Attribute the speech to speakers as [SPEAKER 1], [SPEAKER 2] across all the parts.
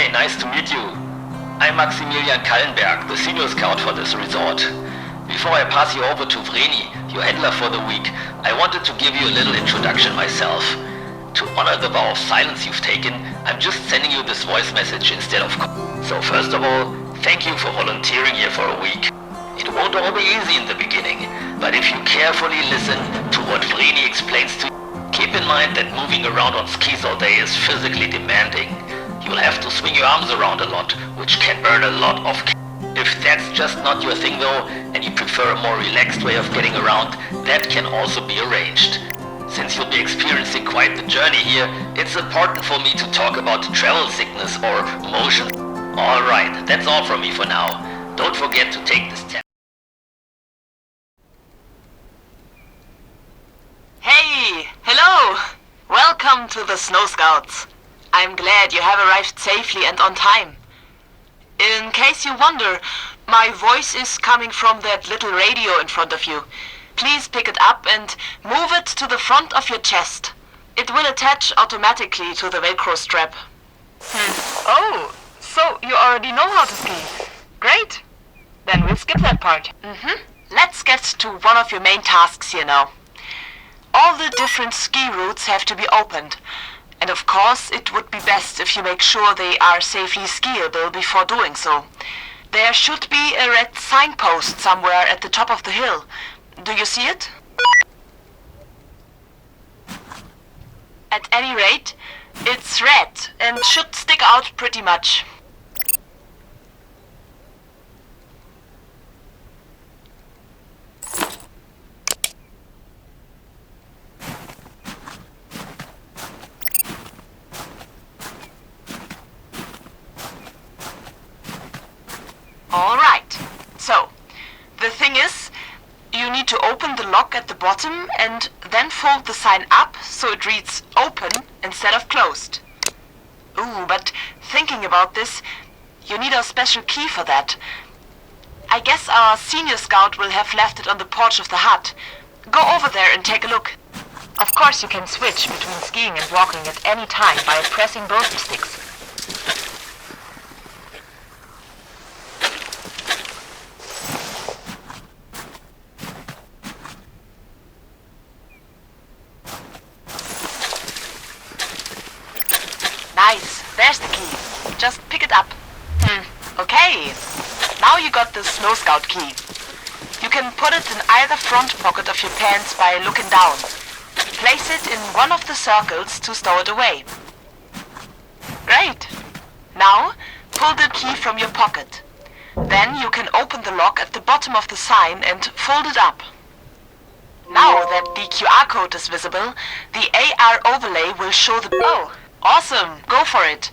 [SPEAKER 1] Hey, nice to meet you. I'm Maximilian Kallenberg, the senior scout for this resort. Before I pass you over to Vreni, your handler for the week, I wanted to give you a little introduction myself. To honor the vow of silence you've taken, I'm just sending you this voice message instead of So first of all, thank you for volunteering here for a week. It won't all be easy in the beginning, but if you carefully listen to what Vreni explains to you, keep in mind that moving around on skis all day is physically demanding. You'll have to swing your arms around a lot, which can burn a lot of If that's just not your thing though, and you prefer a more relaxed way of getting around, that can also be arranged. Since you'll be experiencing quite the journey here, it's important for me to talk about travel sickness or motion. Alright, that's all from me for now. Don't forget to take this test.
[SPEAKER 2] Hey! Hello! Welcome to the Snow Scouts. I'm glad you have arrived safely and on time. In case you wonder, my voice is coming from that little radio in front of you. Please pick it up and move it to the front of your chest. It will attach automatically to the Velcro strap.
[SPEAKER 3] Oh, so you already know how to ski. Great. Then we'll skip that part.
[SPEAKER 2] Let's get to one of your main tasks here now. All the different ski routes have to be opened. And of course, it would be best if you make sure they are safely skiable before doing so. There should be a red signpost somewhere at the top of the hill. Do you see it? At any rate, it's red and should stick out pretty much. Alright, so the thing is, you need to open the lock at the bottom and then fold the sign up so it reads open instead of closed. Ooh, but thinking about this, you need a special key for that. I guess our senior scout will have left it on the porch of the hut. Go over there and take a look.
[SPEAKER 3] Of course you can switch between skiing and walking at any time by pressing both the sticks.
[SPEAKER 2] Nice, there's the key. Just pick it up. Okay, now you got the Snow Scout key. You can put it in either front pocket of your pants by looking down. Place it in one of the circles to stow it away. Great. Now, pull the key from your pocket. Then you can open the lock at the bottom of the sign and fold it up. Now that the QR code is visible, the AR overlay will show the... Oh! Awesome! Go for it!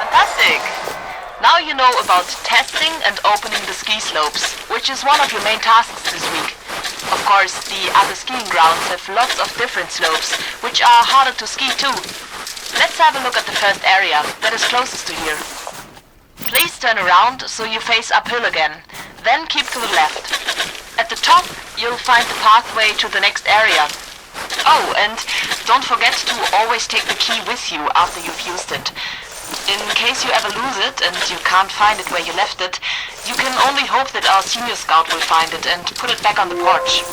[SPEAKER 2] Fantastic! Now you know about testing and opening the ski slopes, which is one of your main tasks this week. Of course, the other skiing grounds have lots of different slopes, which are harder to ski too. Let's have a look at the first area that is closest to here. Please turn around so you face uphill again, then keep to the left. At the top, you'll find the pathway to the next area. Oh, and don't forget to always take the key with you after you've used it. In case you ever lose it and you can't find it where you left it, you can only hope that our senior scout will find it and put it back on the porch.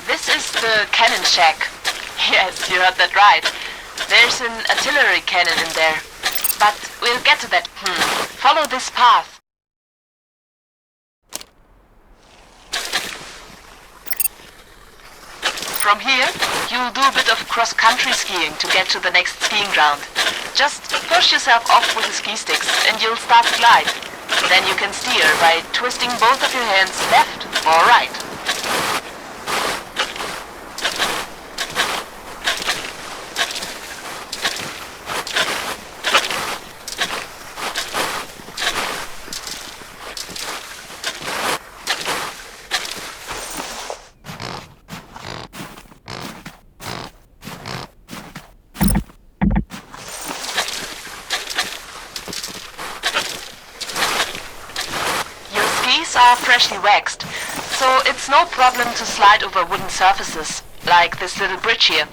[SPEAKER 2] This is the cannon shack. Yes, you heard that right. There's an artillery cannon in there. But we'll get to that. Follow this path. From here, you'll do a bit of cross-country skiing to get to the next skiing ground. Just push yourself off with the ski sticks and you'll start to glide. Then you can steer by twisting both of your hands left or right. Are freshly waxed, so it's no problem to slide over wooden surfaces, like this little bridge here.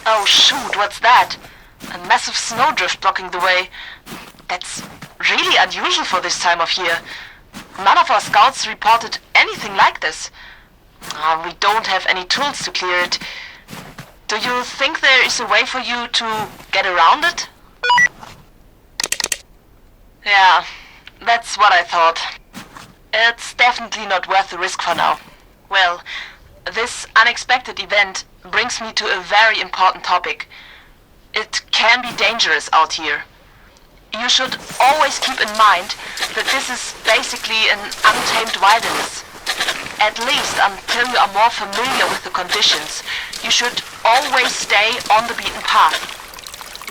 [SPEAKER 2] Oh shoot, what's that? A massive snowdrift blocking the way. That's really unusual for this time of year. None of our scouts reported anything like this. We don't have any tools to clear it. Do you think there is a way for you to get around it? Yeah, that's what I thought. It's definitely not worth the risk for now. Well, this unexpected event brings me to a very important topic. It can be dangerous out here. You should always keep in mind that this is basically an untamed wilderness. At least until you are more familiar with the conditions, you should always stay on the beaten path.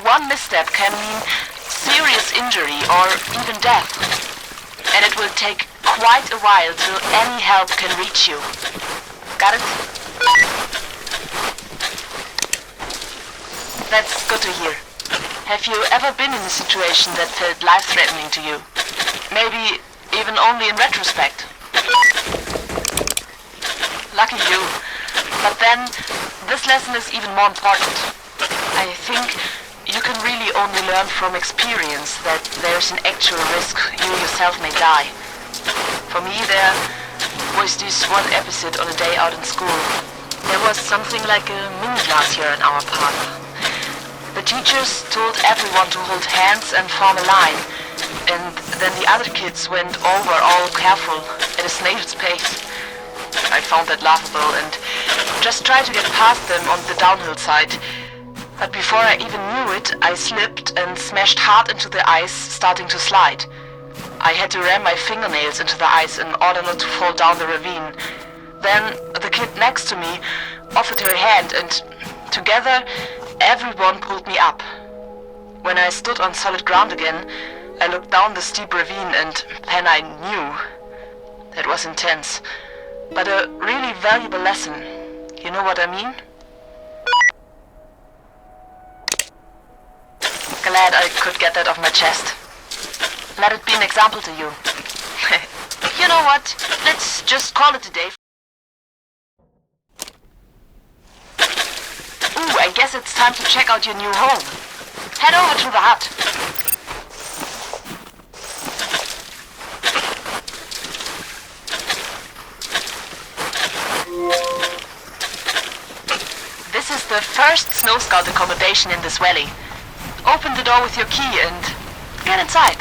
[SPEAKER 2] One misstep can mean serious injury or even death. And it will take quite a while till any help can reach you. Got it? That's good to hear. Have you ever been in a situation that felt life-threatening to you? Maybe even only in retrospect? Lucky you. But then, this lesson is even more important. I think you can really only learn from experience that there's an actual risk you yourself may die. For me, there was this one episode on a day out in school. There was something like a mini-glacier in our park. The teachers told everyone to hold hands and form a line, and then the other kids went over all careful at a snail's pace. I found that laughable and just tried to get past them on the downhill side. But before I even knew it, I slipped and smashed hard into the ice, starting to slide. I had to ram my fingernails into the ice in order not to fall down the ravine. Then the kid next to me offered her hand, and together everyone pulled me up. When I stood on solid ground again, I looked down the steep ravine and then I knew. That was intense, but a really valuable lesson. You know what I mean? Glad I could get that off my chest. Let it be an example to you. You know what? Let's just call it a day. Ooh, I guess it's time to check out your new home. Head over to the hut. This is the first Snow Scout accommodation in this valley. Open the door with your key and get inside.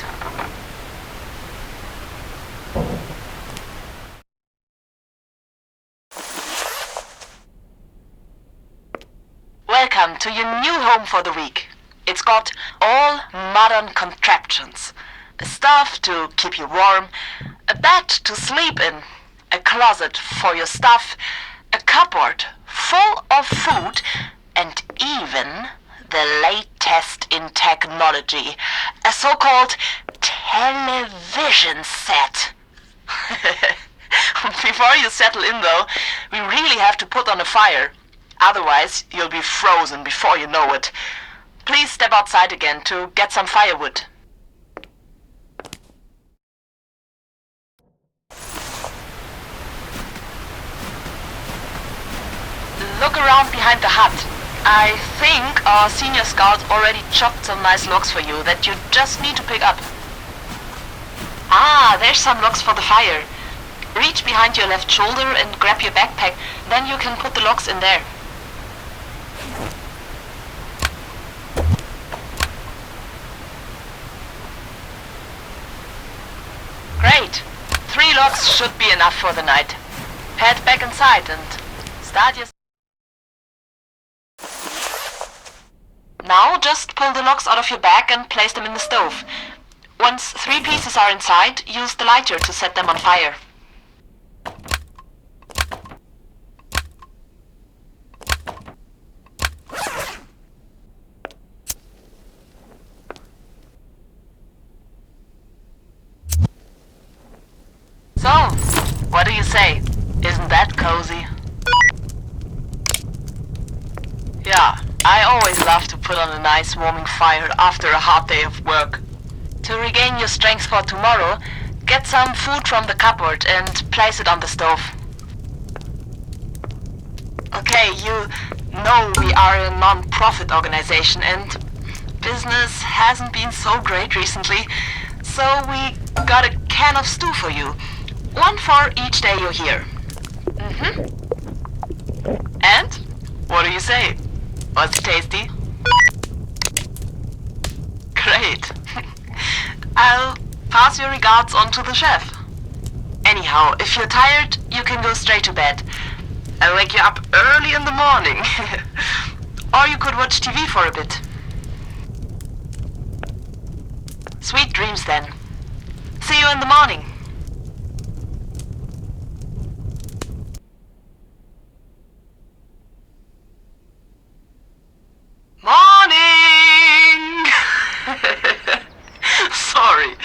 [SPEAKER 2] Welcome to your new home for the week. It's got all modern contraptions. Stuff to keep you warm, a bed to sleep in, a closet for your stuff, a cupboard full of food, and even the latest in technology, a so-called television set. Before you settle in, though, we really have to put on a fire. Otherwise, you'll be frozen before you know it. Please step outside again to get some firewood. Look around behind the hut. I think our senior scout already chopped some nice logs for you that you just need to pick up. Ah, there's some logs for the fire. Reach behind your left shoulder and grab your backpack, then you can put the locks in there. Great! 3 locks should be enough for the night. Head back inside and start your... Now just pull the locks out of your bag and place them in the stove. Once 3 pieces are inside, use the lighter to set them on fire. So, what do you say? Isn't that cozy? Yeah, I always love to put on a nice warming fire after a hard day of work. To regain your strength for tomorrow, get some food from the cupboard and place it on the stove. Okay, you know we are a non-profit organization and business hasn't been so great recently, so we got a can of stew for you. 1 for each day you're here. And? What do you say? Was it tasty? Great. I'll pass your regards on to the chef. Anyhow, if you're tired, you can go straight to bed. I'll wake you up early in the morning. Or you could watch TV for a bit. Sweet dreams then. See you in the morning. Morning! Sorry.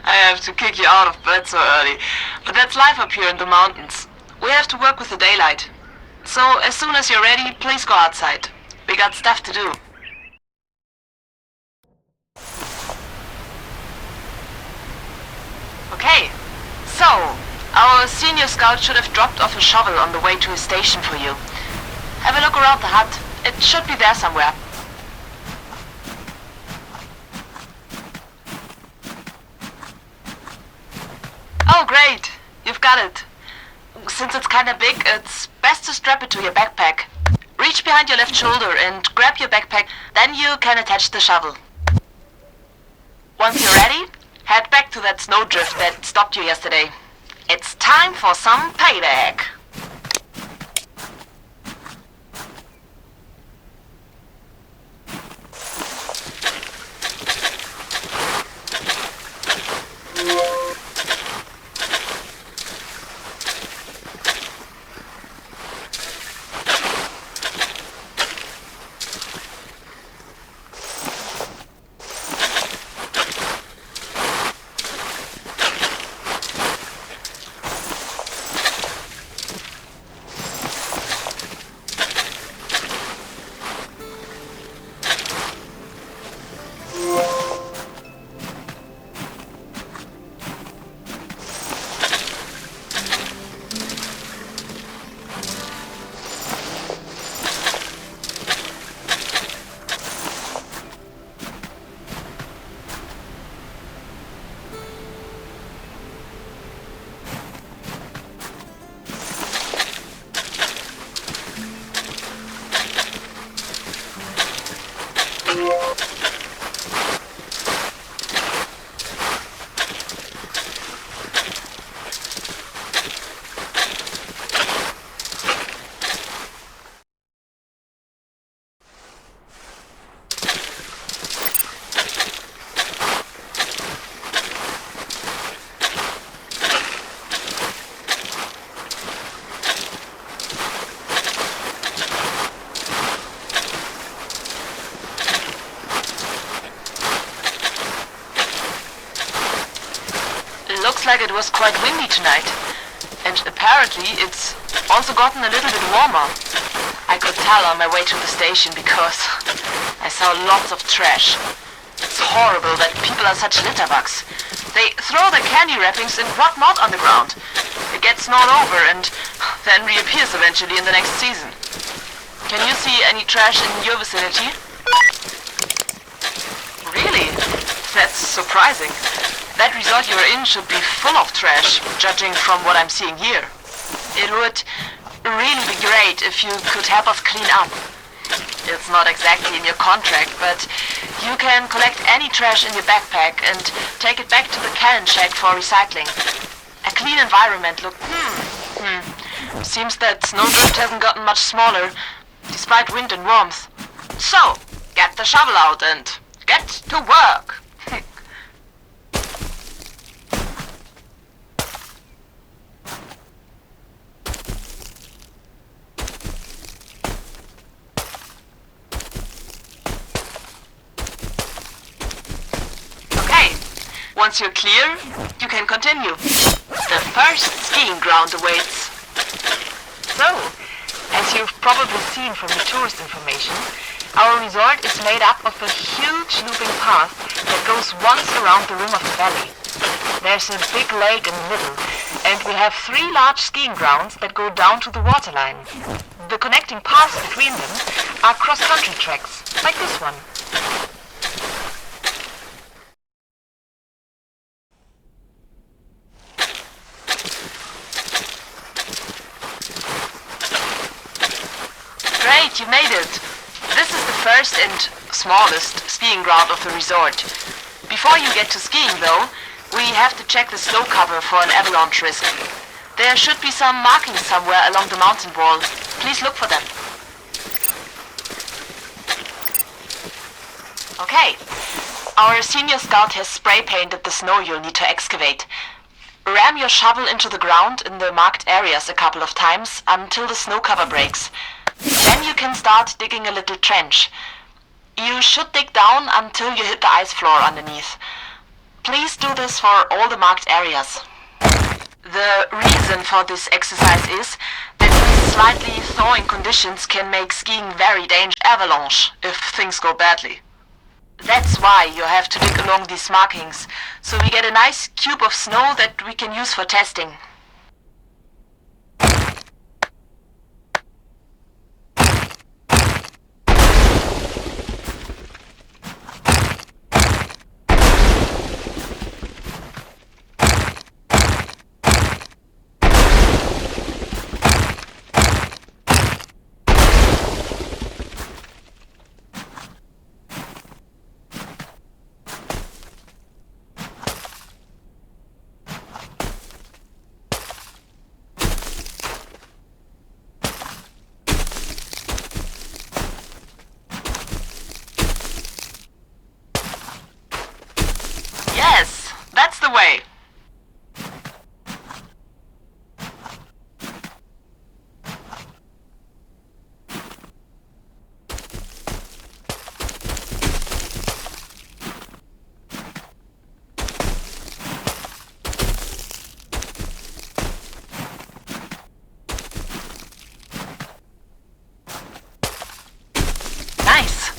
[SPEAKER 2] I have to kick you out of bed so early. But that's life up here in the mountains. We have to work with the daylight. So as soon as you're ready, please go outside. We got stuff to do. Okay. So, our senior scout should have dropped off a shovel on the way to a station for you. Have a look around the hut. It should be there somewhere. Oh, great! You've got it. Since it's kinda big, it's best to strap it to your backpack. Reach behind your left shoulder and grab your backpack, then you can attach the shovel. Once you're ready, head back to that snowdrift that stopped you yesterday. It's time for some payback. Looks like it was quite windy tonight. And apparently it's also gotten a little bit warmer. I could tell on my way to the station because I saw lots of trash. It's horrible that people are such litterbugs. They throw their candy wrappings and whatnot on the ground. It gets snowed over and then reappears eventually in the next season. Can you see any trash in your vicinity? Really? That's surprising. That resort you're in should be full of trash, judging from what I'm seeing here. It would really be great if you could help us clean up. It's not exactly in your contract, but you can collect any trash in your backpack and take it back to the cannon shack for recycling. A clean environment look... Seems that snowdrift hasn't gotten much smaller, despite wind and warmth. So, get the shovel out and get to work! Once you're clear, you can continue. The first skiing ground awaits.
[SPEAKER 3] So, as you've probably seen from the tourist information, our resort is made up of a huge looping path that goes once around the rim of the valley. There's a big lake in the middle, and we have 3 large skiing grounds that go down to the waterline. The connecting paths between them are cross-country tracks, like this one.
[SPEAKER 2] Great, you made it. This is the first and smallest skiing ground of the resort. Before you get to skiing, though, we have to check the snow cover for an avalanche risk. There should be some markings somewhere along the mountain wall. Please look for them. Okay. Our senior scout has spray painted the snow you'll need to excavate. Ram your shovel into the ground in the marked areas a couple of times until the snow cover breaks. Then you can start digging a little trench. You should dig down until you hit the ice floor underneath. Please do this for all the marked areas. The reason for this exercise is that these slightly thawing conditions can make skiing very dangerous. Avalanche, if things go badly. That's why you have to dig along these markings, so we get a nice cube of snow that we can use for testing. Yes, that's the way. Nice.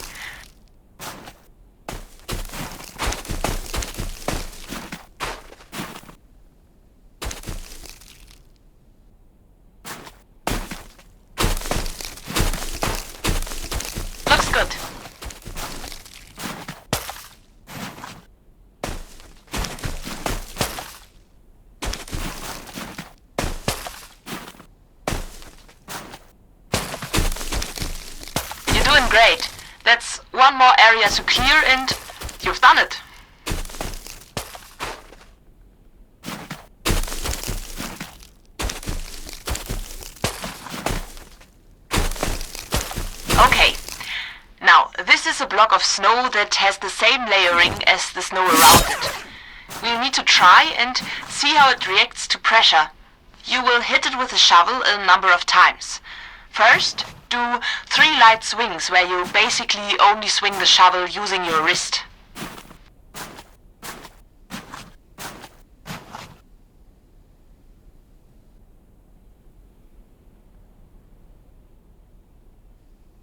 [SPEAKER 2] Looks good. You're doing great. That's one more area to clear and you've done it. Okay. Now, this is a block of snow that has the same layering as the snow around it. We'll need to try and see how it reacts to pressure. You will hit it with a shovel a number of times. First, do 3 light swings where you basically only swing the shovel using your wrist.